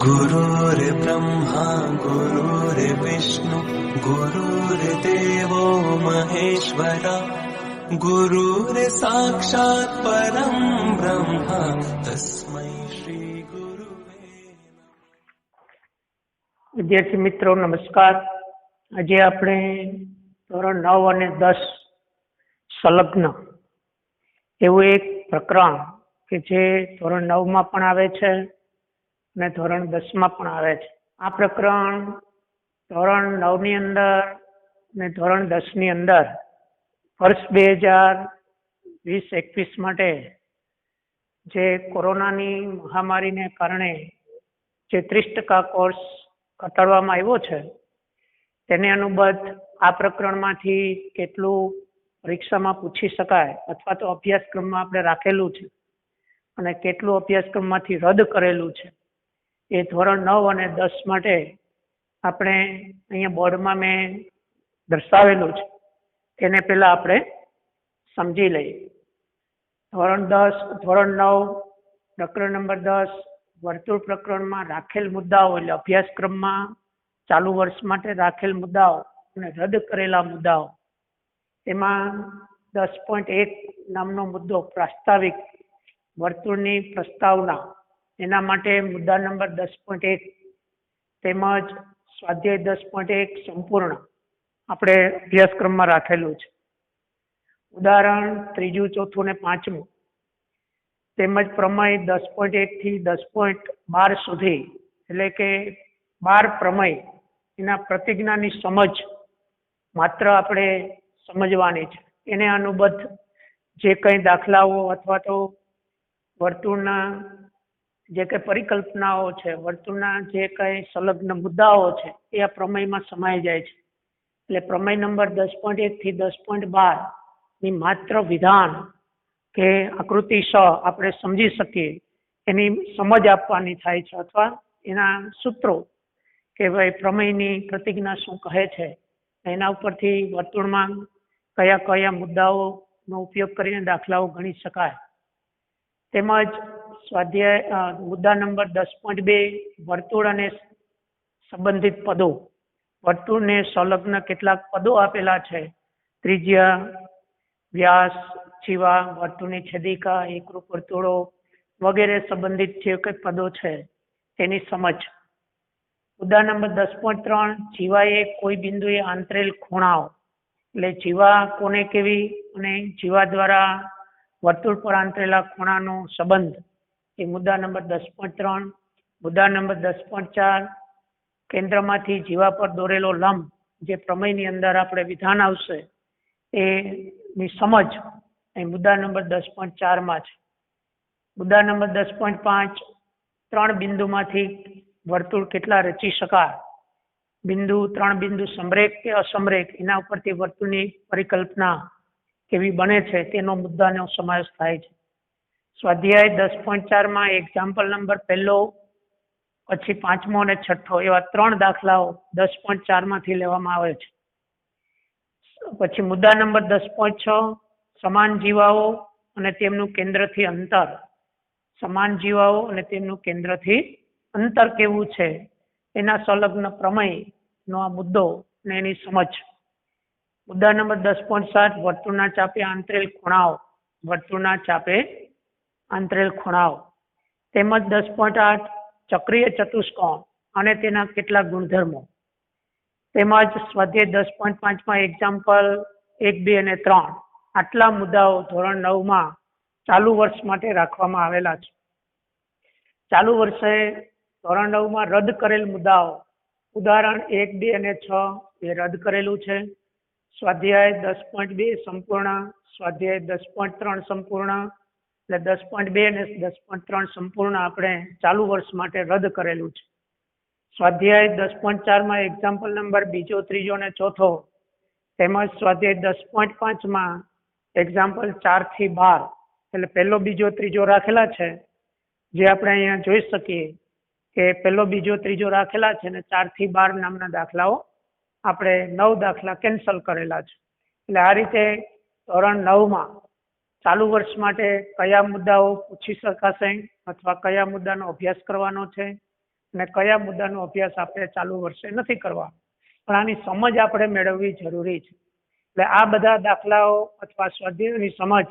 गुरुर्ब्रह्मा गुरुर्विष्णु गुरुर्देवो महेश्वरा गुरुर्साक्षात् परं ब्रह्म तस्मै श्री गुरुवे। વિદ્યાર્થી મિત્રો નમસ્કાર. આજે આપણે ધોરણ 9 અને 10 સંલગ્ન એવું એક પ્રકરણ કે જે ધોરણ 9 માં પણ આવે છે અને ધોરણ 10 માં પણ આવે છે. આ પ્રકરણ ધોરણ 9 ની અંદર અને ધોરણ 10 ની અંદર વર્ષ 2020-21 માટે જે કોરોનાની મહામારીને કારણે જે 30% કોર્સ ઘટાડવામાં આવ્યો છે તેને અનુબદ્ધ આ પ્રકરણમાંથી કેટલું પરીક્ષામાં પૂછી શકાય અથવા તો અભ્યાસક્રમમાં આપણે રાખેલું છે અને કેટલું અભ્યાસક્રમમાંથી રદ કરેલું છે એ ધોરણ 9 અને 10 માટે આપણે અહીંયા બોર્ડમાં મેં દર્શાવેલું છે. તેને પહેલા આપણે સમજી લઈએ. ધોરણ 9 પ્રકરણ નંબર 10 વર્તુળ પ્રકરણમાં રાખેલ મુદ્દાઓ એટલે અભ્યાસક્રમમાં ચાલુ વર્ષ માટે રાખેલ મુદ્દાઓ અને રદ કરેલા મુદ્દાઓ. તેમાં 10.1 નામનો મુદ્દો પ્રાસ્તાવિક વર્તુળની પ્રસ્તાવના એના માટે મુદ્દા નંબર 10.1 તેમજ સ્વાધ્યાય 10.1 સંપૂર્ણ આપણે અભ્યાસક્રમમાં રાખેલું છે. ઉદાહરણ 3, 4 અને 5 તેમજ પ્રમેય 10.1 થી 10.12 સુધી એટલે કે 12 પ્રમેય એના પ્રતિજ્ઞાની સમજ માત્ર આપણે સમજવાની છે. એને અનુબદ્ધ જે કંઈ દાખલાઓ અથવા તો વર્તુળના જે કંઈ પરિકલ્પનાઓ છે, વર્તુળના જે કંઈ સંલગ્ન મુદ્દાઓ છે એ આ પ્રમેયમાં સમાઈ જાય છે. એટલે પ્રમેય નંબર 10.1 થી 10.12 ની માત્ર વિધાન કે આકૃતિ આપણે સમજી શકીએ એની સમજ આપવાની થાય છે અથવા એના સૂત્રો કે ભાઈ પ્રમેયની પ્રતિજ્ઞા શું કહે છે એના ઉપરથી વર્તુળમાં કયા કયા મુદ્દાઓનો ઉપયોગ કરીને દાખલાઓ ગણી શકાય. તેમજ સ્વાધ્યાય મુદ્દા નંબર 10.2 વર્તુળ અને સંબંધિત પદો. વર્તુળને સંલગ્ન કેટલાક પદો આપેલા છે: ત્રિજ્યા, વ્યાસ, જીવા, વર્તુળની છેદિકા, એકરૂપ વર્તુળો વગેરે સંબંધિત જે કંઈ પદો છે તેની સમજ. મુદ્દા નંબર 10.3 જીવા એ કોઈ બિંદુએ આંતરેલ ખૂણાઓ એટલે જીવા કોને કેવી અને જીવા દ્વારા વર્તુળ પર આંતરેલા ખૂણાનો સંબંધ એ મુદ્દા નંબર 10.3. મુદ્દા નંબર 10.4 કેન્દ્રમાંથી જીવા પર દોરેલો લંબ જે પ્રમેયની અંદર આપણે વિધાન આવશે એની સમજ એ મુદ્દા નંબર 10.4 માં છે. મુદ્દા નંબર 10.5 3 બિંદુમાંથી વર્તુળ કેટલા રચી શકાય, 3 બિંદુ સમરેખ કે અસમરેખ એના ઉપરથી વર્તુળની પરિકલ્પના કેવી બને છે તેનો મુદ્દાનો સમાવેશ થાય છે. સ્વાધ્યાય 10.4 માં એક્ઝામ્પલ નંબર 1, પછી 5મો અને 6થો એવા 3 દાખલાઓ 10.4 માંથી લેવામાં આવે છે. પછી મુદ્દા નંબર 10.6 સમાન જીવાઓ અને તેમનું કેન્દ્રથી અંતર. સમાન જીવાઓ અને તેમનું કેન્દ્રથી અંતર કેવું છે એના સંલગ્ન પ્રમેયનો આ મુદ્દો અને એની સમજ. મુદ્દા નંબર 10.7 વર્તુળના ચાપે આંતરેલ ખૂણાઓ. વર્તુળના ચાપે આંતરેલ ખૂણાઓ. તેમજ 10.8 ચક્રીય ચતુષ્કોણ અને તેના કેટલાક ગુણધર્મો. તેમજ સ્વાધ્યાય 10.5 માં એક્ઝામ્પલ 1, 2 અને 3 આટલા મુદ્દાઓ ધોરણ 9 માં ચાલુ વર્ષ માટે રાખવામાં આવેલા છે. ચાલુ વર્ષે ધોરણ 9 માં રદ કરેલ મુદ્દાઓ. ઉદાહરણ 1, 2 અને 6 એ રદ કરેલું છે. સ્વાધ્યાય 10.2 સંપૂર્ણ, સ્વાધ્યાય 10.3 સંપૂર્ણ એટલે 10.2 અને 10.3 સંપૂર્ણ આપણે ચાલુ વર્ષ માટે રદ કરેલું છે. સ્વાધ્યાય 10.4 માં એક્ઝામ્પલ નંબર 2, 3 અને 4 તેમજ સ્વાધ્યાય 10.5 માં એક્ઝામ્પલ 4 થી 12 એટલે 1, 2, 3 રાખેલા છે જે આપણે અહીંયા જોઈ શકીએ કે 1, 2, 3 રાખેલા છે અને 4 થી 12 નામના દાખલાઓ આપણે 9 દાખલા કેન્સલ કરેલા છે. એટલે આ રીતે ધોરણ 9 માં ચાલુ વર્ષ માટે કયા મુદ્દાઓ પૂછી શકાશે અથવા કયા મુદ્દાનો અભ્યાસ કરવાનો છે અને કયા મુદ્દાનો અભ્યાસ આપણે ચાલુ વર્ષે નથી કરવા, પણ આની સમજ આપણે મેળવવી જરૂરી છે. એટલે આ બધા દાખલાઓ અથવા સ્વાધ્યાયની સમજ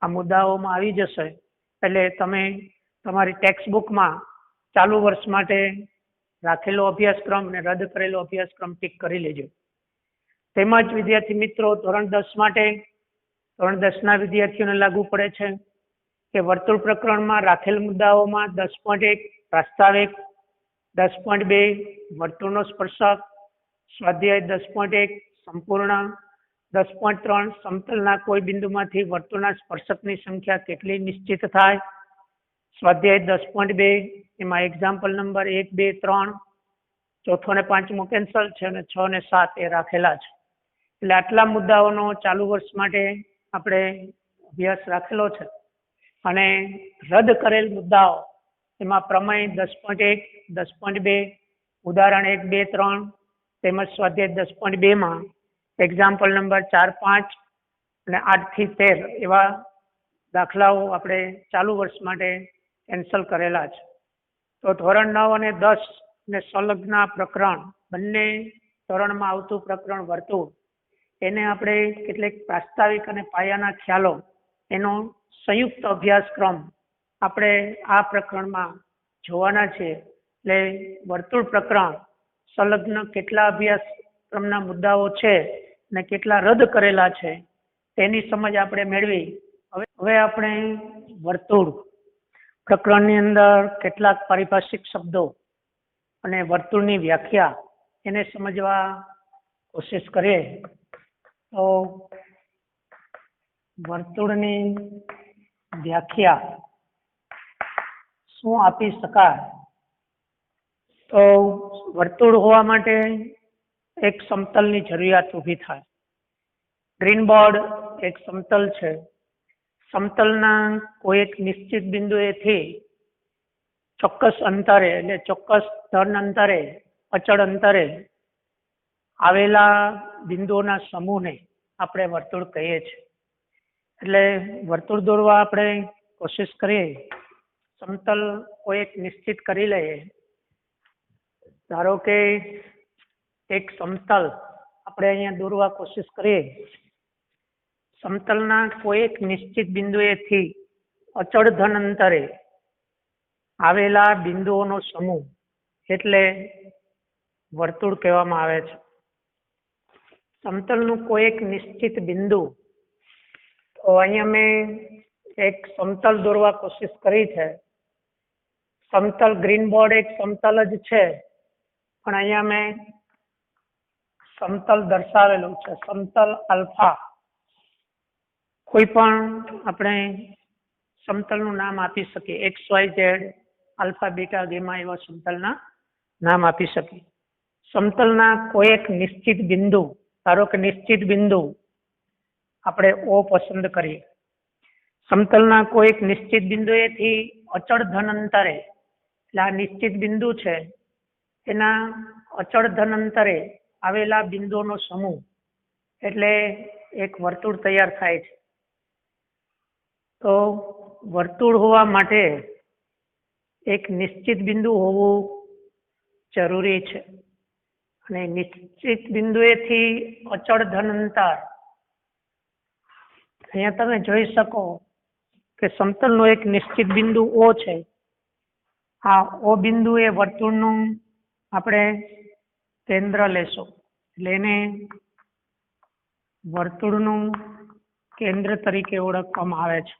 આ મુદ્દાઓમાં આવી જશે એટલે તમે તમારી ટેક્સ્ટ બુકમાં ચાલુ વર્ષ માટે રાખેલો અભ્યાસક્રમ અને રદ કરેલો અભ્યાસક્રમ ટીક કરી લેજો. તેમજ વિદ્યાર્થી મિત્રો ધોરણ 10 માટે ધોરણ 10ના વિદ્યાર્થીઓને લાગુ પડે છે કે વર્તુળ પ્રકરણમાં રાખેલ મુદ્દાઓમાં 10.1 પ્રાસ્તાવિક, 10.2 વર્તુળનો સ્પર્શક, સ્વાધ્યાય 10.1 સંપૂર્ણ, 10.3 સમતલના કોઈ બિંદુમાંથી વર્તુળના સ્પર્શકની સંખ્યા કેટલી નિશ્ચિત થાય, સ્વાધ્યાય 10.2 એમાં એક્ઝામ્પલ નંબર 1, 2, 3, ચોથો અને પાંચમો કેન્સલ છે અને 6 અને 7 એ રાખેલા છે. એટલે આટલા મુદ્દાઓનો ચાલુ વર્ષ માટે આપણે અભ્યાસ રાખેલો છે. અને રદ કરેલ મુદ્દાઓ એમાં પ્રમેય 10.1, 10.2, ઉદાહરણ 1, 2, 3 તેમજ સ્વાધ્યાય 10.2માં એક્ઝામ્પલ નંબર 4, 5 અને 8 થી 13 એવા દાખલાઓ આપણે ચાલુ વર્ષ માટે કેન્સલ કરેલા છે. તો ધોરણ 9 અને 10 ને સંલગ્ન પ્રકરણ બંને ધોરણમાં આવતું પ્રકરણ વર્તુળ એને આપણે કેટલીક પ્રાસ્તાવિક અને પાયાના ખ્યાલો એનો સંયુક્ત અભ્યાસક્રમ આપણે આ પ્રકરણમાં જોવાના છે. એટલે વર્તુળ પ્રકરણ સંલગ્ન કેટલા અભ્યાસક્રમના મુદ્દાઓ છે અને કેટલા રદ કરેલા છે તેની સમજ આપણે મેળવી. હવે આપણે વર્તુળ પ્રકરણની અંદર કેટલાક પારિભાષિક શબ્દો અને વર્તુળની વ્યાખ્યા એને સમજવા કોશિશ કરીએ. તો વર્તુળની વ્યાખ્યા શું આપી શકાય? તો વર્તુળ હોવા માટે એક સમતલની જરૂરિયાત ઊભી થાય. ગ્રીન બોર્ડ એક સમતલ છે. સમતલના કોઈ એક નિશ્ચિત બિંદુએથી ચોક્કસ અંતરે એટલે ચોક્કસ ધન અંતરે, અચળ અંતરે આવેલા બિંદુઓના સમૂહને આપણે વર્તુળ કહીએ છીએ. એટલે વર્તુળ દોરવા આપણે કોશિશ કરીએ. સમતલ કોઈ એક નિશ્ચિત કરી લઈએ. ધારો કે એક સમતલ આપણે અહીંયા દોરવા કોશિશ કરીએ. સમતલના કોઈ એક નિશ્ચિત બિંદુએથી અચળ ધન અંતરે આવેલા બિંદુઓનો સમૂહ એટલે વર્તુળ કહેવામાં આવે છે. સમતલનું કોઈ એક નિશ્ચિત બિંદુ, તો અહીંયા મેં એક સમતલ દોરવા કોશિશ કરી છે. સમતલ ગ્રીન બોર્ડ એક સમતલ જ છે, પણ અહીંયા મેં સમતલ દર્શાવેલું છે, સમતલ આલ્ફા. કોઈ પણ આપણે સમતલનું નામ આપી શકીએ. X, Y, Z, alpha, beta, gamma એવા સમતલના નામ આપી શકીએ. સમતલના કોઈ એક નિશ્ચિત બિંદુ, ધારો કે નિશ્ચિત બિંદુ આપણે O પસંદ કરીએ. સમતલના કોઈ એક નિશ્ચિત બિંદુએથી અચળ ધન અંતરે, એટલે આ નિશ્ચિત બિંદુ છે એના અચળ ધન અંતરે આવેલા બિંદુઓનો સમૂહ એટલે એક વર્તુળ તૈયાર થાય છે. તો વર્તુળ હોવા માટે એક નિશ્ચિત બિંદુ હોવું જરૂરી છે. અને નિશ્ચિત બિંદુએથી અચળ ધન અંતર, અહીંયા તમે જોઈ શકો કે સમતલનું એક નિશ્ચિત બિંદુ O છે. આ O બિંદુ એ વર્તુળનું આપણે કેન્દ્ર લેશું, એટલે એને વર્તુળનું કેન્દ્ર તરીકે ઓળખવામાં આવે છે.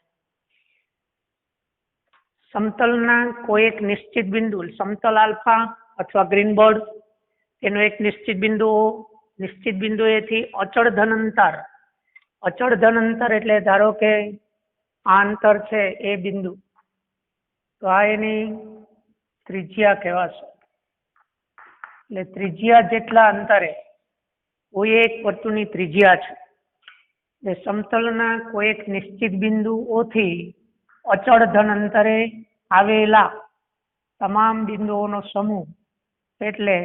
સમતલના કોઈ એક નિશ્ચિત બિંદુ, સમતલ આલ્ફા અથવા ગ્રીન બોર્ડ, એનો એક નિશ્ચિત બિંદુ O, નિશ્ચિત બિંદુએથી અચળ ધન અંતર. અચળ ધન અંતર એટલે ધારો કે આ અંતર છે એ બિંદુ, તો આ એની ત્રિજ્યા કહેવાશે. એટલે ત્રિજ્યા જેટલા અંતરે કોઈ એક વર્તુળની ત્રિજ્યા છે. એટલે સમતલના કોઈ એક નિશ્ચિત બિંદુઓથી અચળ ધન અંતરે આવેલા તમામ બિંદુઓનો સમૂહ એટલે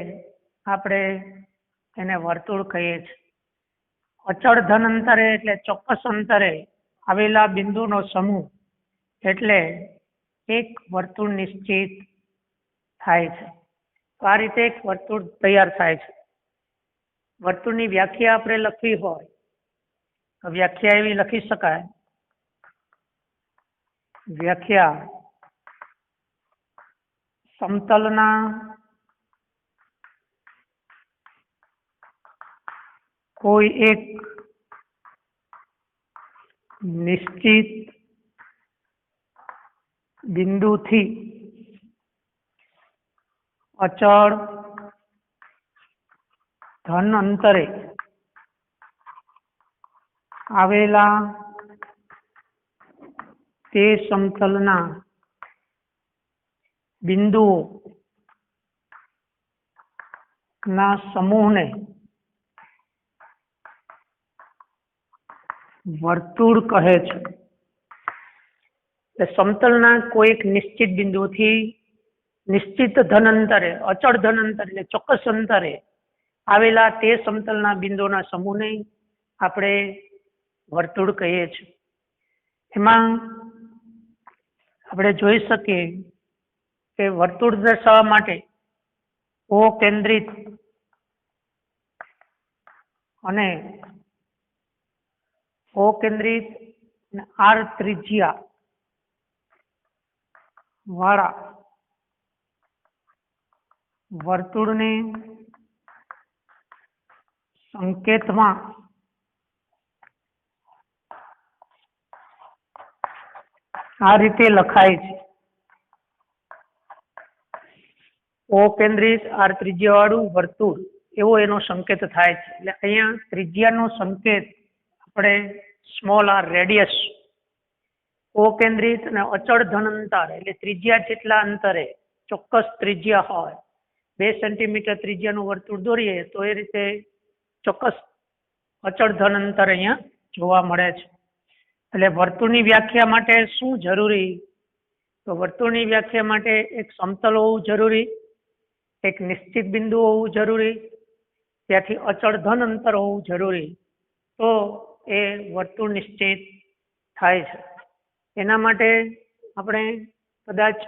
આપણે એને વર્તુળ કહીએ છીએ. અચળ ધન અંતરે એટલે ચોક્કસ અંતરે આવેલા બિંદુનો સમૂહ એટલે એક વર્તુળ નિશ્ચિત થાય છે. તો આ રીતે એક વર્તુળ તૈયાર થાય છે. વર્તુળની વ્યાખ્યા આપણે લખવી હોય તો વ્યાખ્યા એવી લખી શકાય. વ્યાખ્યા સમતલના કોઈ એક નિશ્ચિત બિંદુથી અચળ ધન અંતરે આવેલા તે સમતલના બિંદુઓ ના સમૂહને વર્તુળ કહે છે. સમતલના કોઈ એક નિશ્ચિત બિંદુથી નિશ્ચિત ધન અંતરે, અચળ ધન અંતરે એટલે ચોક્કસ અંતરે આવેલા તે સમતલના બિંદુઓના સમૂહને આપણે વર્તુળ કહીએ છીએ. એમાં આપણે જોઈ શકીએ કે વર્તુળ દર્શાવવા માટે ઓ કેન્દ્રિત અને ઓ કેન્દ્રિત અને આર ત્રિજ્યા વાળા વર્તુળને સંકેતમાં આ રીતે લખાય છે. ઓ કેન્દ્રિત આર ત્રિજ્યા વાળું વર્તુળ એવો એનો સંકેત થાય છે. એટલે અહીંયા ત્રિજ્યાનો સંકેત આપણે સ્મોલ આર રેડિયસ, ઓ કેન્દ્રિત અને અચળ ધન અંતર એટલે ત્રિજ્યા જેટલા અંતરે ચોક્કસ ત્રિજ્યા હોય, 2 સેન્ટીમીટર ત્રિજ્યાનું વર્તુળ દોરીએ તો એ રીતે ચોક્કસ અચળ ધન અંતર અહીંયા જોવા મળે છે. એટલે વર્તુળની વ્યાખ્યા માટે શું જરૂરી? તો વર્તુળની વ્યાખ્યા માટે એક સમતલ હોવું જરૂરી, એક નિશ્ચિત બિંદુ હોવું જરૂરી, ત્યાંથી અચળ ધન અંતર હોવું જરૂરી, તો એ વર્તુળ નિશ્ચિત થાય છે. એના માટે આપણે કદાચ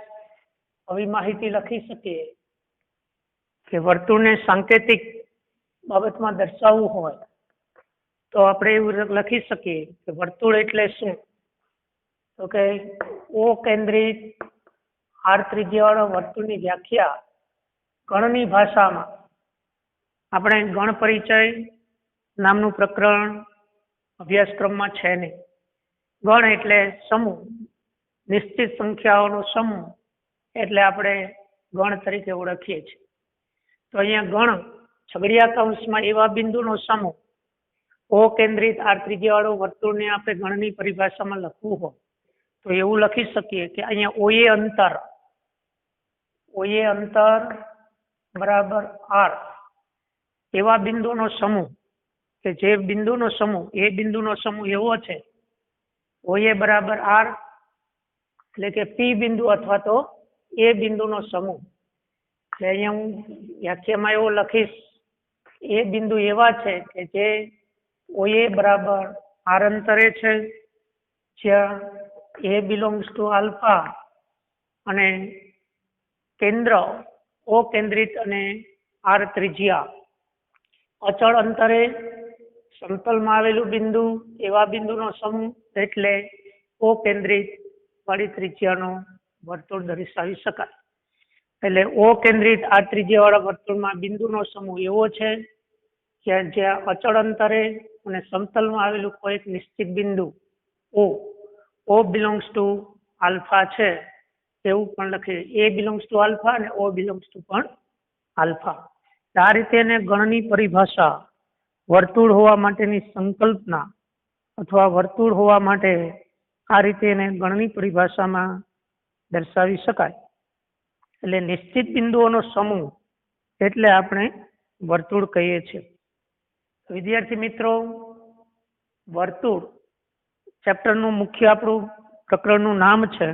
આવી માહિતી લખી શકીએ કે વર્તુળને સાંકેતિક બાબતમાં દર્શાવવું હોય તો આપણે એવું લખી શકીએ કે વર્તુળ એટલે શું? તો કે ઓ કેન્દ્રિત આર ત્રિજ્યાવાળા વર્તુળની વ્યાખ્યા ગણની ભાષામાં આપણે ગણ પરિચય નામનું પ્રકરણ અભ્યાસક્રમમાં છે નહીં. ગણ એટલે સમૂહ, નિશ્ચિત સંખ્યાઓનો સમૂહ એટલે આપણે ગણ તરીકે ઓળખીએ છીએ. તો અહીંયા ગણ છગડીયા કૌંસમાં એવા બિંદુનો સમૂહ, ઓ કેન્દ્રિત આર ત્રિજ્યાવાળું વર્તુળને આપણે ગણની પરિભાષામાં લખવું હોય તો એવું લખી શકીએ કે અહીંયા ઓએ અંતર બરાબર આર એવા બિંદુનો સમૂહ કે જે બિંદુનો સમૂહ, એ બિંદુનો સમૂહ એવો છે ઓએ બરાબર આર એટલે કે પી બિંદુ અથવા તો એ બિંદુનો સમૂહ. એટલે અહીંયા હું વ્યાખ્યામાં એવું લખીશ, એ બિંદુ એવા છે કે જે ઓએ બરાબર આર અંતરે છે, જ્યાં એ બિલોંગ્સ ટુ આલ્ફા અને કેન્દ્ર ઓ કેન્દ્રિત અને આર ત્રિજ્યા અચળ અંતરે સમતલમાં આવેલું બિંદુ એવા બિંદુનો સમૂહ એટલે ઓ કેન્દ્રિત વાળી ત્રિજ્યાનો વર્તુળ દર્શાવી શકાય. એટલે ઓ કેન્દ્રિત આર ત્રિજ્યાવાળા વર્તુળમાં બિંદુનો સમૂહ એવો છે કે જ્યાં અચળ અંતરે અને સમતલમાં આવેલું કોઈ એક નિશ્ચિત બિંદુ ઓ બિલોંગ્સ ટુ આલ્ફા છે એવું પણ લખીએ. એ બિલોંગ્સ ટુ આલ્ફા અને ઓ બિલોંગ્સ ટુ પણ આલ્ફા. આ રીતે એને ગણની પરિભાષા, વર્તુળ હોવા માટેની સંકલ્પના અથવા વર્તુળ હોવા માટે આ રીતે એને ગણની પરિભાષામાં દર્શાવી શકાય. એટલે નિશ્ચિત બિંદુઓનો સમૂહ એટલે આપણે વર્તુળ કહીએ છીએ. વિદ્યાર્થી મિત્રો, વર્તુળ ચેપ્ટરનું મુખ્ય આપણું પ્રકરણનું નામ છે,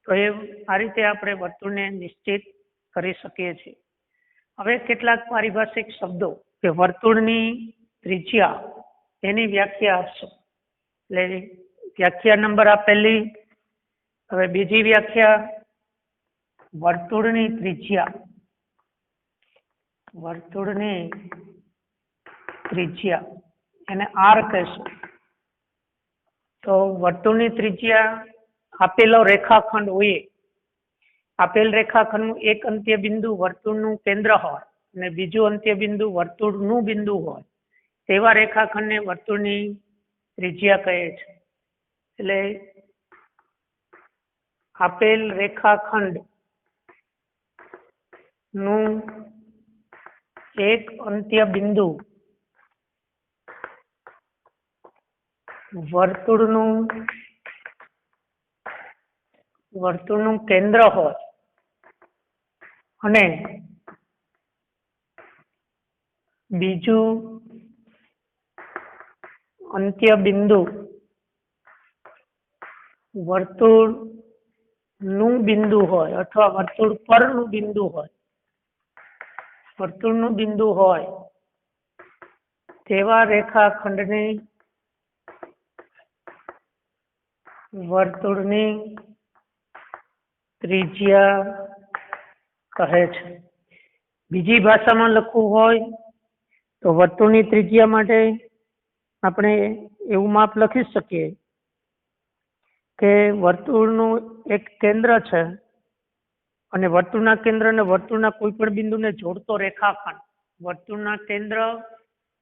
તો એ આ રીતે આપણે વર્તુળને નિશ્ચિત કરી શકીએ છીએ. હવે કેટલાક પારિભાષિક શબ્દો કે વર્તુળની ત્રિજ્યા એની વ્યાખ્યા આપશો. એટલે વ્યાખ્યા નંબર આપેલી. હવે બીજી વ્યાખ્યા, વર્તુળની ત્રિજ્યા વર્તુળની ત્રિજ્યા એને આર કહેશું. તો વર્તુળની ત્રિજ્યા આપેલો રેખાખંડ હોય, આપેલ રેખાખંડનું એક અંત્ય બિંદુ વર્તુળનું કેન્દ્ર હોય અને બીજું અંત્ય બિંદુ વર્તુળનું બિંદુ હોય તેવા રેખાખંડને વર્તુળની ત્રિજ્યા કહે છે. એટલે આપેલ રેખાખંડ નું એક અંત્ય બિંદુ વર્તુળનું કેન્દ્ર હોય અને બીજું અંત્ય બિંદુ વર્તુળનું બિંદુ હોય અથવા વર્તુળ પરનું બિંદુ હોય, વર્તુળનું બિંદુ હોય તેવા રેખાખંડને વર્તુળની ત્રિજ્યા કહે છે. બીજી ભાષામાં લખવું હોય તો વર્તુળની ત્રિજ્યા માટે આપણે એવું માપ લખી શકીએ કે વર્તુળનું એક કેન્દ્ર છે અને વર્તુળના કેન્દ્ર અને વર્તુળના કોઈ પણ બિંદુને જોડતો રેખાખંડ, વર્તુળના કેન્દ્ર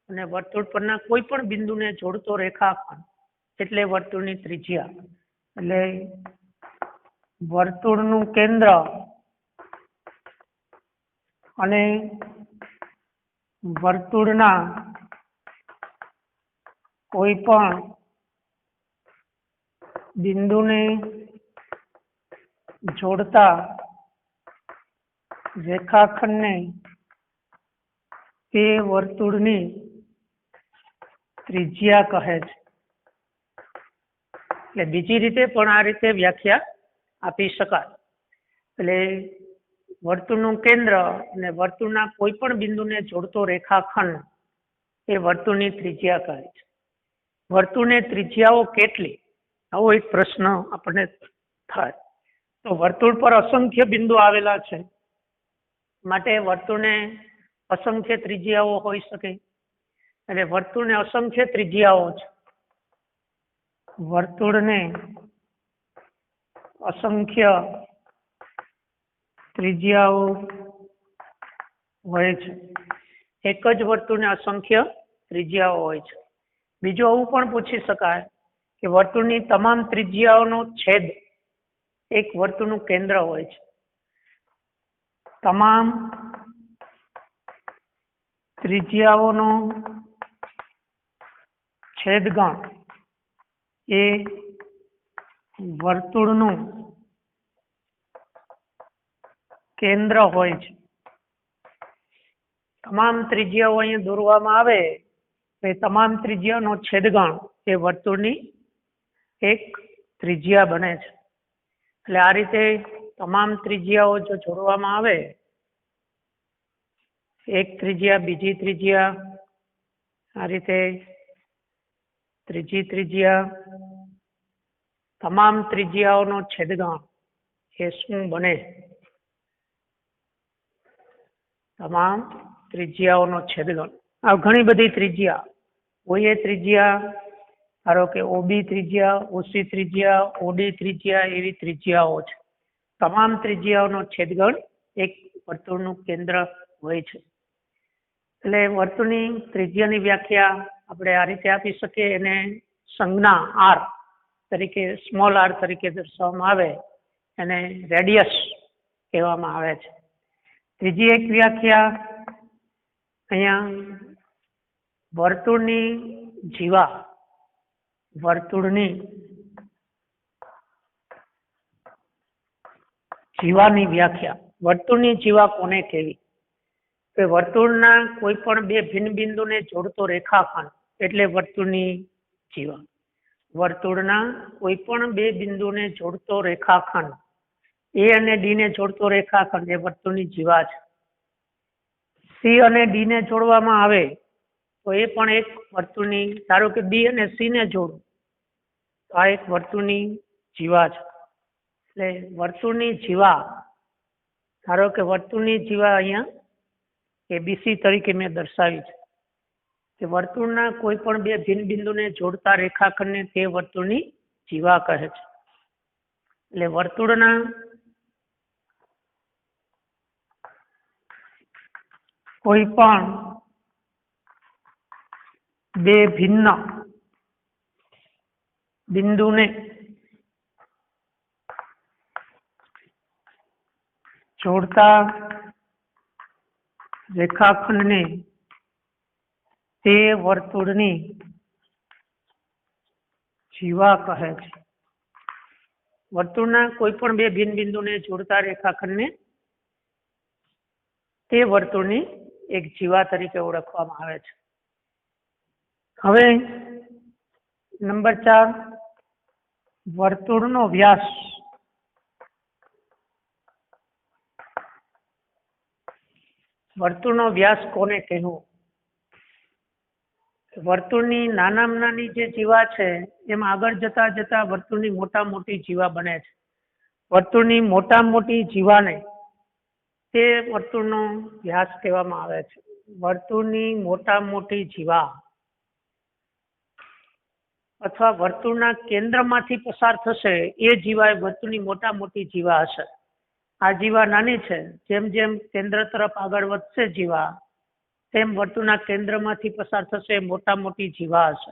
અને વર્તુળ પરના કોઈ પણ બિંદુને જોડતો રેખાખંડ એટલે વર્તુળની ત્રિજ્યા. એટલે વર્તુળનું કેન્દ્ર અને વર્તુળના કોઈ પણ બિંદુને જોડતા રેખાખંડને તે વર્તુળની ત્રિજ્યા કહે છે. એટલે બીજી રીતે પણ આ રીતે વ્યાખ્યા આપી શકાય. એટલે વર્તુળનું કેન્દ્ર અને વર્તુળના કોઈ પણ બિંદુને જોડતો રેખાખંડ એ વર્તુળની ત્રિજ્યા કહે છે. વર્તુળની ત્રિજ્યાઓ કેટલી? આવો એક પ્રશ્ન આપણને થાય. તો વર્તુળ પર અસંખ્ય બિંદુ આવેલા છે માટે વર્તુળને અસંખ્ય ત્રિજ્યાઓ હોઈ શકે. એટલે વર્તુળને અસંખ્ય ત્રિજ્યાઓ છે. વર્તુળને અસંખ્ય ત્રિજ્યાઓ હોય છે. એક જ વર્તુળને અસંખ્ય ત્રિજ્યાઓ હોય છે. બીજું આવું પણ પૂછી શકાય કે વર્તુળની તમામ ત્રિજ્યાઓનો છેદ એક વર્તુળનું કેન્દ્ર હોય છે. તમામ ત્રિજ્યાઓનો છેદગણ એ વર્તુળનું કેન્દ્ર હોય છે. તમામ ત્રિજ્યાઓ અહીંયા દોરવામાં આવે તો એ તમામ ત્રિજ્યાનો છેદગણ એ વર્તુળની એક ત્રિજ્યા બને છે. એટલે આ રીતે તમામ ત્રિજ્યાઓ જો જોડવામાં આવે, એક ત્રિજ્યા, બીજી ત્રિજ્યા, આ રીતે ત્રીજી ત્રિજ્યા, તમામ ત્રિજ્યાઓનો છેદગણ એ શું બને? તમામ ત્રિજ્યાઓનો છેદગણ. આ ઘણી બધી ત્રિજ્યા, OA ત્રિજ્યા, ધારો કે OB ત્રિજ્યા, OC ત્રિજ્યા, OD ત્રિજ્યા, એવી ત્રિજ્યાઓ છે. તમામ ત્રિજ્યાઓનો છેદગણ એક વર્તુળનું કેન્દ્ર હોય છે. એટલે વર્તુળની ત્રિજ્યાની વ્યાખ્યા આપણે આ રીતે આપી શકીએ. એને સંજ્ઞા આર તરીકે, સ્મોલ આર તરીકે દર્શાવવામાં આવે, એને રેડિયસ કહેવામાં આવે છે. ત્રીજી એક વ્યાખ્યા અહીંયા વર્તુળની જીવા, વર્તુળની જીવાની વ્યાખ્યા. વર્તુળની જીવા કોને કહેવી? કે વર્તુળના કોઈ પણ બે ભિન્ન બિંદુને જોડતો રેખાખંડ એટલે વર્તુળની જીવા. વર્તુળના કોઈ પણ બે બિંદુને જોડતો રેખાખંડ, A અને D ને જોડતો રેખાખંડ એ વર્તુળની જીવા છે. C અને D ને જોડવામાં આવે તો એ પણ એક વર્તુળની, ધારો કે B અને C ને જોડું તો આ એક વર્તુળની જીવા છે. એટલે વર્તુળની જીવા, ધારો કે વર્તુળની જીવા અહીંયા ABC તરીકે મેં દર્શાવી છે કે વર્તુળના કોઈ પણ બે ભિન્ન બિંદુને જોડતા રેખાખંડને તે વર્તુળની જીવા કહે છે. એટલે વર્તુળના કોઈ પણ બે ભિન્ન બિંદુને જોડતા રેખાખંડને તે વર્તુળની જીવા કહે છે. વર્તુળના કોઈ પણ બે ભિન્ન બિંદુને જોડતા રેખાખંડને તે વર્તુળની એક જીવા તરીકે ઓળખવામાં આવે છે. હવે નંબર 4, વર્તુળનો વ્યાસ. વર્તુળનો વ્યાસ કોને કહેવો? વર્તુળની નાનામાં નાની જે જીવા છે એમાં આગળ જતા જતા વર્તુળની મોટા મોટી જીવા બને છે. વર્તુળની મોટા મોટી જીવાને તે વર્તુળનો વ્યાસ કહેવામાં આવે છે. વર્તુળની મોટા મોટી જીવા અથવા વર્તુળના કેન્દ્રમાંથી પસાર થશે એ જીવા એ વર્તુળની મોટા મોટી જીવા હશે. આ જીવા નાની છે, જેમ જેમ કેન્દ્ર તરફ આગળ વધશે જીવા તેમ વર્તુળના કેન્દ્રમાંથી પસાર થશે મોટા મોટી જીવા હશે.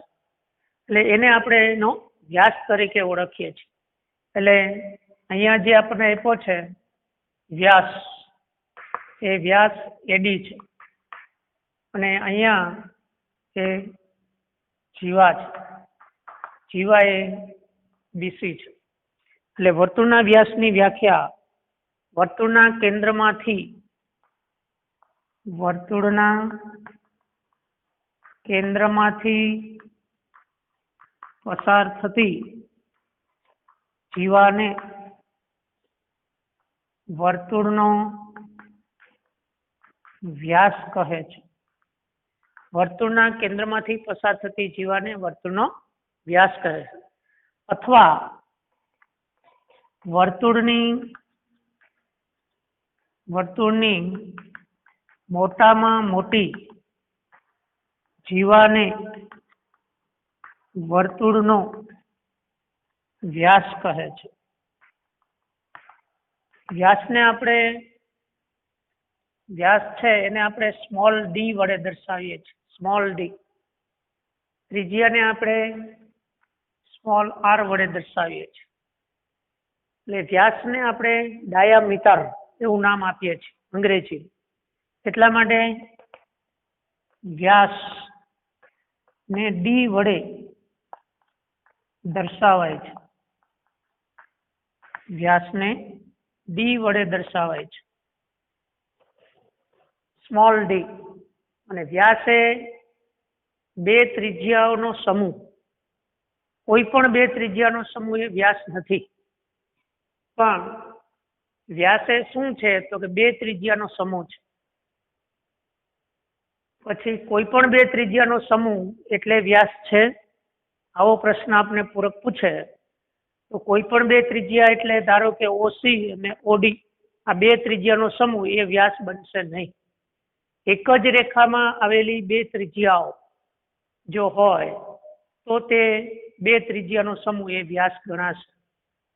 એટલે એને આપણે એનો વ્યાસ તરીકે ઓળખીએ છીએ. એટલે અહીંયા જે આપણને આપ્યો છે વ્યાસ, એ વ્યાસ AD છે અને અહીંયા એ જીવા છે, જીવા એ BC છે. એટલે વર્તુળના વ્યાસની વ્યાખ્યા વર્તુળના કેન્દ્રમાંથી પસાર થતી જીવાને વર્તુળનો વ્યાસ કહે છે. વર્તુળના કેન્દ્રમાંથી પસાર થતી જીવાને વર્તુળનો વ્યાસ કહે છે. અથવા વર્તુળની મોટામાં મોટી જીવાને વર્તુળનો વ્યાસ કહે છે. વ્યાસ છે એને આપણે સ્મોલ ડી વડે દર્શાવીએ છીએ. Small D. ત્રિજ્યાને આપણે સ્મોલ r વડે દર્શાવીએ છીએ. એટલે વ્યાસને આપણે ડાયામીટર એવું નામ આપીએ છીએ અંગ્રેજી. એટલા માટે વ્યાસ ને ડી વડે દર્શાવાય છે. વ્યાસને ડી વડે દર્શાવાય છે, સ્મોલ ડી. અને વ્યાસ એ બે ત્રિજ્યાઓનો સમૂહ. કોઈ પણ બે ત્રિજ્યાનો સમૂહ એ વ્યાસ નથી, પણ વ્યાસ એ શું છે તો કે બે ત્રિજ્યાનો સમૂહ છે. પછી કોઈ પણ બે ત્રિજ્યાનો સમૂહ એટલે વ્યાસ છે? આવો પ્રશ્ન આપને પૂરક પૂછે તો કોઈ પણ બે ત્રિજ્યા એટલે ધારો કે OC અને OD, આ બે ત્રિજ્યાનો સમૂહ એ વ્યાસ બનશે નહીં. એક જ રેખામાં આવેલી બે ત્રિજ્યાઓ જો હોય તો તે બે ત્રિજ્યાનો સમૂહ એ વ્યાસ ગણાશે.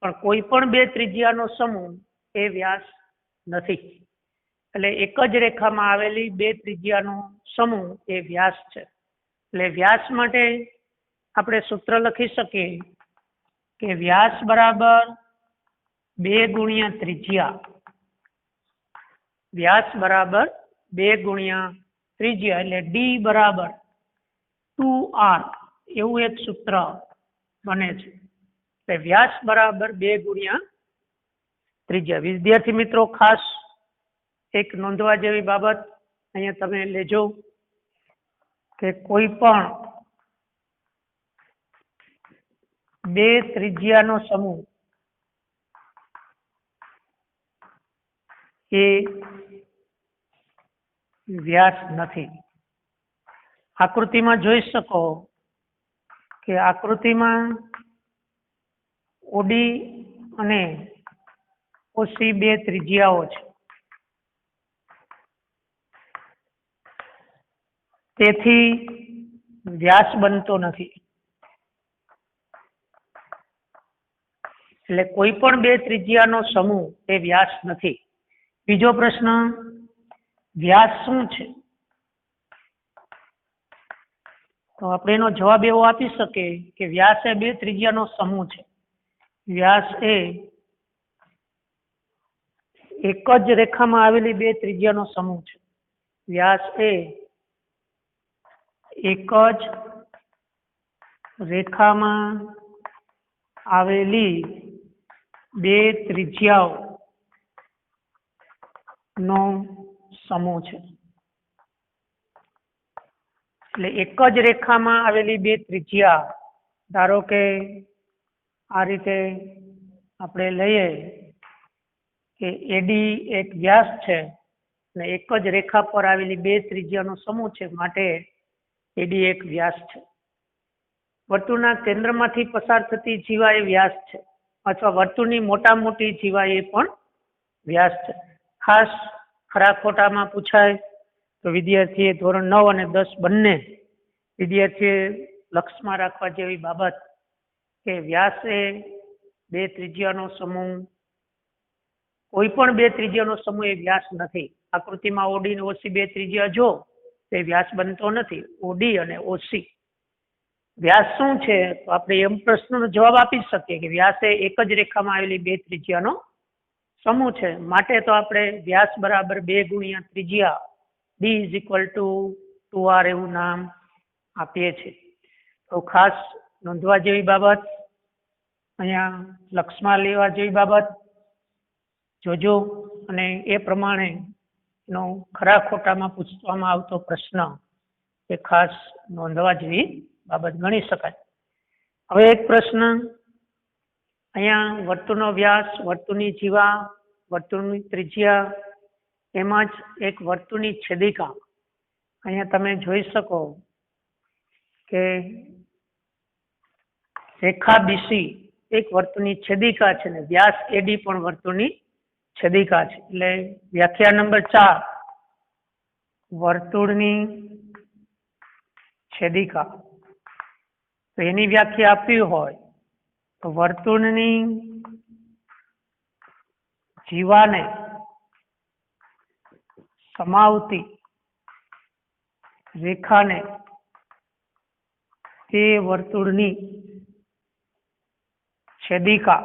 પણ કોઈ પણ બે ત્રિજ્યાનો સમૂહ એ વ્યાસ નથી. એટલે એક જ રેખામાં આવેલી બે ત્રિજ્યાનો સમૂહ એ વ્યાસ છે. એટલે વ્યાસ માટે આપણે સૂત્ર લખી શકીએ કે વ્યાસ બરાબર 2 ગુણ્યા ત્રિજ્યા. વ્યાસ બરાબર 2 ગુણ્યા ત્રિજ્યા એટલે D બરાબર 2R એવું એક સૂત્ર બને છે. એટલે વ્યાસ બરાબર 2 ગુણ્યા ત્રિજ્યા. વિદ્યાર્થી મિત્રો ખાસ એક નોંધવા જેવી બાબત અહીંયા તમે લેજો કે કોઈ પણ બે ત્રિજ્યાનો સમૂહ એ વ્યાસ નથી. આકૃતિમાં જોઈ શકો કે આકૃતિમાં OD અને OC બે ત્રિજ્યાઓ છે. તેથી વ્યાસ બનતો નથી. એટલે કોઈ પણ બે ત્રિજ્યાનો સમૂહ એ વ્યાસ નથી. બીજો પ્રશ્ન, વ્યાસ શું છે? તો આપણે એનો જવાબ એવો આપી શકીએ કે વ્યાસ એ બે ત્રિજ્યાનો સમૂહ છે. વ્યાસ એ એક જ રેખામાં આવેલી બે ત્રિજ્યાનો સમૂહ છે. વ્યાસ એ એક જ રેખામાં આવેલી બે ત્રિજ્યાઓ નો સમૂહ છે. એટલે એક જ રેખામાં આવેલી બે ત્રિજ્યા, ધારો કે આ રીતે આપણે લઈએ કે એડી એક વ્યાસ છે અને એક જ રેખા પર આવેલી બે ત્રિજ્યાનો સમૂહ છે, માટે એડી એક વ્યાસ છે. વર્તુળના કેન્દ્રમાંથી પસાર થતી જીવા એ વ્યાસ છે, અથવા વર્તુળની મોટા મોટી જીવા એ પણ વ્યાસ છે. ખાસ ખરા ખોટામાં પૂછાય તો વિદ્યાર્થીએ ધોરણ 9 અને 10 બંને વિદ્યાર્થીએ લક્ષમાં રાખવા જેવી બાબત કે વ્યાસ એ બે ત્રિજ્યાનો સમૂહ, કોઈ પણ બે ત્રિજ્યાનો સમૂહ એ વ્યાસ નથી. આકૃતિમાં ઓડી અને ઓસી બે ત્રિજ્યા જો તે વ્યાસ બનતો નથી. ઓડી અને ઓસી વ્યાસ શું છે? તો આપણે એમ પ્રશ્નનો જવાબ આપી શકીએ કે વ્યાસ એ એક જ રેખામાં આવેલી બે ત્રિજ્યાનો સમૂહ છે, માટે તો આપણે વ્યાસ બરાબર 2 ગુણ્યા ત્રિજ્યા d is equal to 2r એવું નામ આપીએ છીએ. તો ખાસ નોંધવા જેવી બાબત, અહીંયા લક્ષમાં લેવા જેવી બાબત જોજો, અને એ પ્રમાણે નો ખરા ખોટામાં પૂછવામાં આવતો પ્રશ્ન એ ખાસ નોંધવા જેવી બાબત ગણી શકાય. હવે એક પ્રશ્ન, અહીંયા વર્તુળનો વ્યાસ, વર્તુળની જીવા, વર્તુળની ત્રિજ્યા, એમાં જ એક વર્તુળની છેદિકા. અહીંયા તમે જોઈ શકો કે રેખા બીસી એક વર્તુળની છેદિકા છે ને વ્યાસ એડી પણ વર્તુળની છેદિકા છે. એટલે વ્યાખ્યા નંબર 4, વર્તુળની છેદિકા. તો એની વ્યાખ્યા આપવી હોય તો વર્તુળની જીવાને સમાવતી રેખાને તે વર્તુળની છેદિકા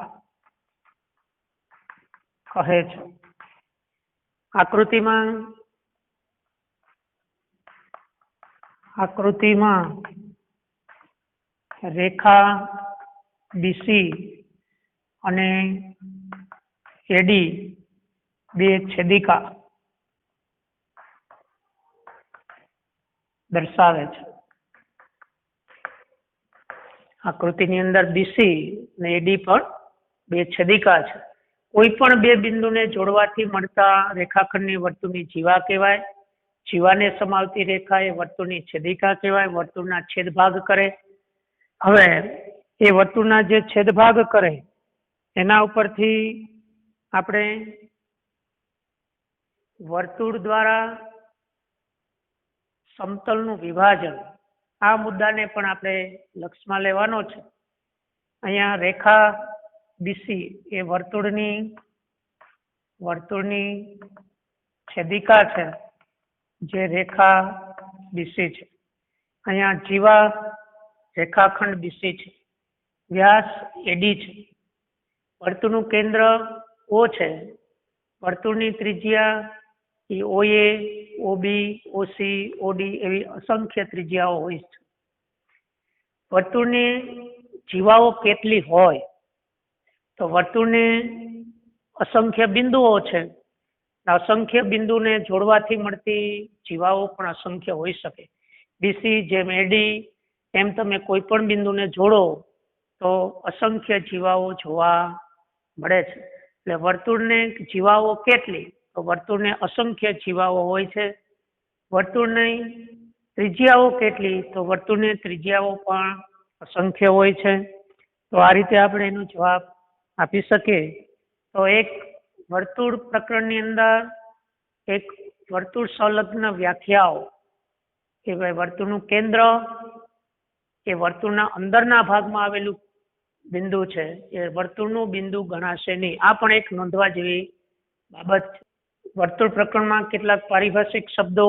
કહે છે. આકૃતિમાં રેખા બીસી અને એડી બે છેદિકા દર્શાવે છે. આકૃતિની અંદર બીસી અને એડી પણ બે છેદિકા છે. કોઈ પણ બે બિંદુને જોડવાથી મળતા રેખાખંડની વર્તુળની જીવા કહેવાય. જીવાને સમાવતી રેખા એ વર્તુળની છેદિકા કહેવાય. વર્તુળના છેદભાગ કરે. હવે એ વર્તુળના જે છેદભાગ કરે એના ઉપરથી આપણે વર્તુળ દ્વારા સમતલનું વિભાજન, આ મુદ્દાને પણ આપણે લક્ષમાં લેવાનો છે. અહીંયા રેખા બીસી એ વર્તુળની છેદિકા છે, જે રેખા બીસી છે. અહીંયા જીવા રેખાખંડ બીસી છે. વ્યાસ એડી છે. વર્તુળનું કેન્દ્ર ઓ છે. વર્તુળની ત્રિજ્યા એ ઓએ, ઓબી, ઓસી, ઓડી એવી અસંખ્ય ત્રિજ્યાઓ હોય છે. વર્તુળની જીવાઓ કેટલી હોય? તો વર્તુળને અસંખ્ય બિંદુઓ છે. અસંખ્ય બિંદુને જોડવાથી મળતી જીવાઓ પણ અસંખ્ય હોઈ શકે. બીસી જેમ એડી એમ તમે કોઈ પણ બિંદુને જોડો તો અસંખ્ય જીવાઓ જોવા મળે છે. એટલે વર્તુળને જીવાઓ કેટલી? તો વર્તુળને અસંખ્ય જીવાઓ હોય છે. વર્તુળની ત્રિજ્યાઓ કેટલી? તો વર્તુળની ત્રિજ્યાઓ પણ અસંખ્ય હોય છે. તો આ રીતે આપણે એનો જવાબ આપી શકીએ. તો એક વર્તુળ પ્રકરણની અંદર એક વર્તુળ સંલગ્ન વ્યાખ્યાઓ કે ભાઈ વર્તુળનું કેન્દ્ર એ વર્તુળના અંદરના ભાગમાં આવેલું બિંદુ છે, એ વર્તુળનું બિંદુ ગણાશે નહીં. આ પણ એક નોંધવા જેવી બાબત છે. વર્તુળ પ્રકરણમાં કેટલાક પારિભાષિક શબ્દો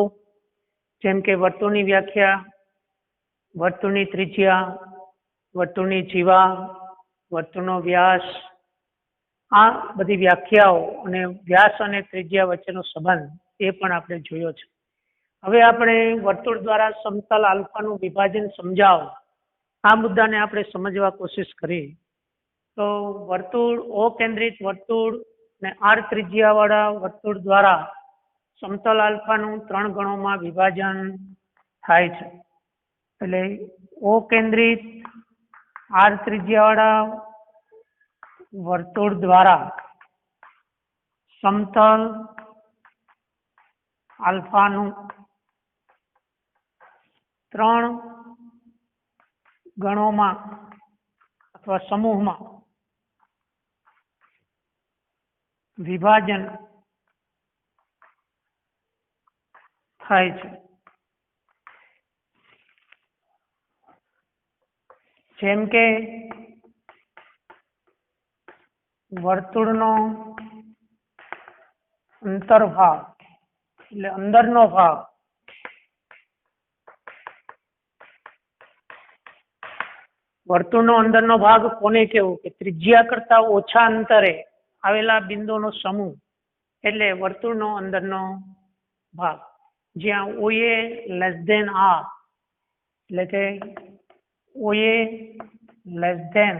જેમ કે વર્તુળની વ્યાખ્યા, વર્તુળની ત્રિજ્યા, વર્તુળની જીવા, વર્તુળનો વ્યાસ, આ બધી વ્યાખ્યાઓ અને વ્યાસ અને ત્રિજ્યા વચ્ચેનો સંબંધ એ પણ આપણે જોયો છે. હવે આપણે વર્તુળ દ્વારા સમતલ આલ્ફાનું વિભાજન સમજાવો, આ મુદ્દાને આપણે સમજવા કોશિશ કરી. તો વર્તુળ ઓ કેન્દ્રિત વર્તુળ ને આર ત્રિજ્યાવાળા વર્તુળ દ્વારા સમતલ આલ્ફાનું 3 ગણોમાં વિભાજન થાય છે. એટલે ઓ કેન્દ્રિત આર ત્રિજ્યાવાળા વર્તુળ દ્વારા સમતલ આલ્ફાનું 3 ગણોમાં અથવા સમૂહમાં વિભાજન થાય છે. જેમ કે વર્તુળનો અંતર્ભાગ એટલે અંદરનો ભાગ વર્તુળનો અંદરનો ભાગ કોને કહેવું કે ત્રિજ્યા કરતા ઓછા અંતરે આવેલા બિંદુઓનો સમૂહ એટલે વર્તુળનો અંદરનો ભાગ. જ્યાં OA લેસ ધેન R એટલે કે OA લેસ ધેન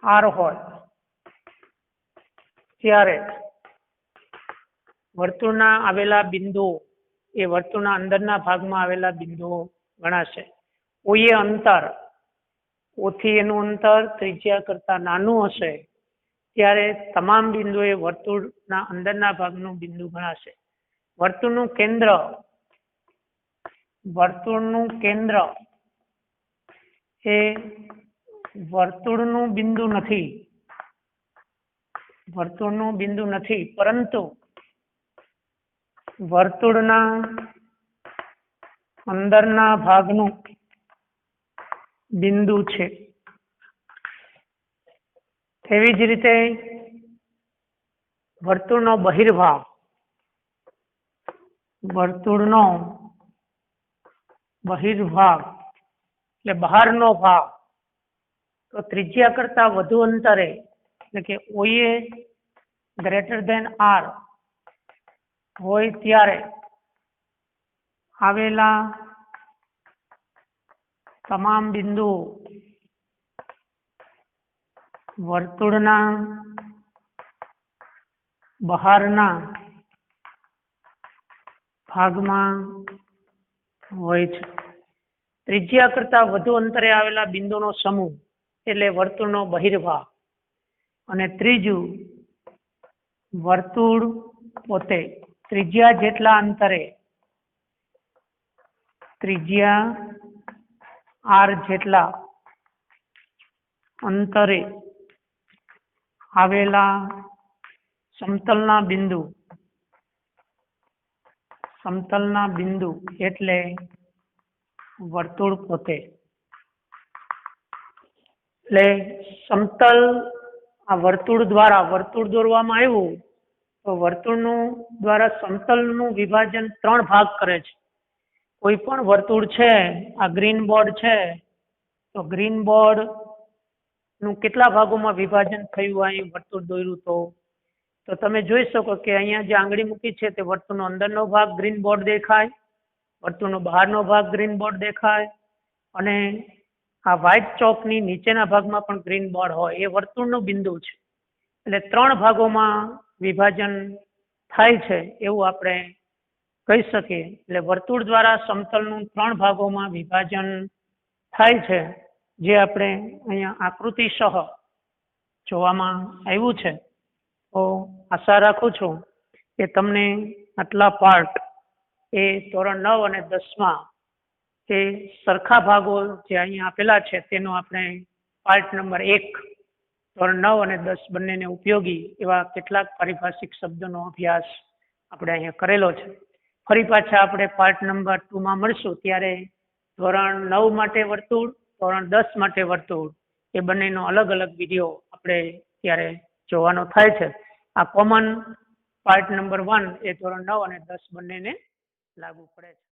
R હોય ત્યારે વર્તુળના આવેલા બિંદુઓ એ વર્તુળના અંદરના ભાગમાં આવેલા બિંદુઓ ગણાશે. OA અંતર, O થી એનું અંતર ત્રિજ્યા કરતા નાનું હશે ત્યારે તમામ બિંદુ એ વર્તુળના અંદરના ભાગનું બિંદુ ગણાશે. વર્તુળનું કેન્દ્ર એ વર્તુળનું બિંદુ નથી, પરંતુ વર્તુળના અંદરના ભાગનું બિંદુ છે. તેવી જ રીતે વર્તુળનો બહિર્ભાગ એટલે બહારનો ભાગ તો ત્રિજ્યા કરતા વધુ અંતરે એટલે કે OA ગ્રેટર ધેન R હોય ત્યારે આવેલા તમામ બિંદુઓ વર્તુળના બહારના ભાગમાં હોય છે. ત્રિજ્યા કરતા વધુ અંતરે આવેલા બિંદુનો સમૂહ એટલે વર્તુળનો બહિર્ભાગ. અને ત્રીજું વર્તુળ પોતે ત્રિજ્યા જેટલા અંતરે, ત્રિજ્યા R જેટલા અંતરે આવેલા સમતલના બિંદુ એટલે વર્તુળ પોતે. એટલે સમતલ આ વર્તુળ દોરવામાં આવ્યું તો વર્તુળનું દ્વારા સમતલનું વિભાજન 3 ભાગ કરે છે. કોઈ પણ વર્તુળ છે, આ ગ્રીન બોર્ડ છે તો ગ્રીન બોર્ડ નું કેટલા ભાગોમાં વિભાજન થયું અહીં વર્તુળ દોર્યું તો તમે જોઈ શકો કે અહીંયા જે આંગળી મૂકી છે તે વર્તુળનો અંદરનો ભાગ ગ્રીન બોર્ડ દેખાય, વર્તુળનો બહારનો ભાગ ગ્રીન બોર્ડ દેખાય, અને આ વ્હાઇટ ચોકની નીચેના ભાગમાં પણ ગ્રીન બોર્ડ હોય એ વર્તુળનું બિંદુ છે. એટલે 3 ભાગોમાં વિભાજન થાય છે એવું આપણે કહી શકીએ. એટલે વર્તુળ દ્વારા સમતલનું 3 ભાગોમાં વિભાજન થાય છે, જે આપણે અહીંયા આકૃતિ સહ જોવામાં આવ્યું છે. તો આશા રાખું છું કે તમને આટલા પાર્ટ એ ધોરણ 9 અને 10માં એ સરખા ભાગો જે અહીંયા આપેલા છે તેનો આપણે પાર્ટ નંબર 1 ધોરણ 9 અને 10 બંનેને ઉપયોગી એવા કેટલાક પારિભાષિક શબ્દોનો અભ્યાસ આપણે અહીંયા કરેલો છે. ફરી પાછા આપણે પાર્ટ નંબર 2 માં મળશું ત્યારે ધોરણ 9 માટે વર્તુળ, ધોરણ 10 માટે વર્તુળ એ બંનેનો અલગ અલગ વિડીયો આપણે ત્યારે જોવાનો થાય છે. આ કોમન પાર્ટ નંબર 1 એ ધોરણ 9 અને 10 બંનેને લાગુ પડે છે.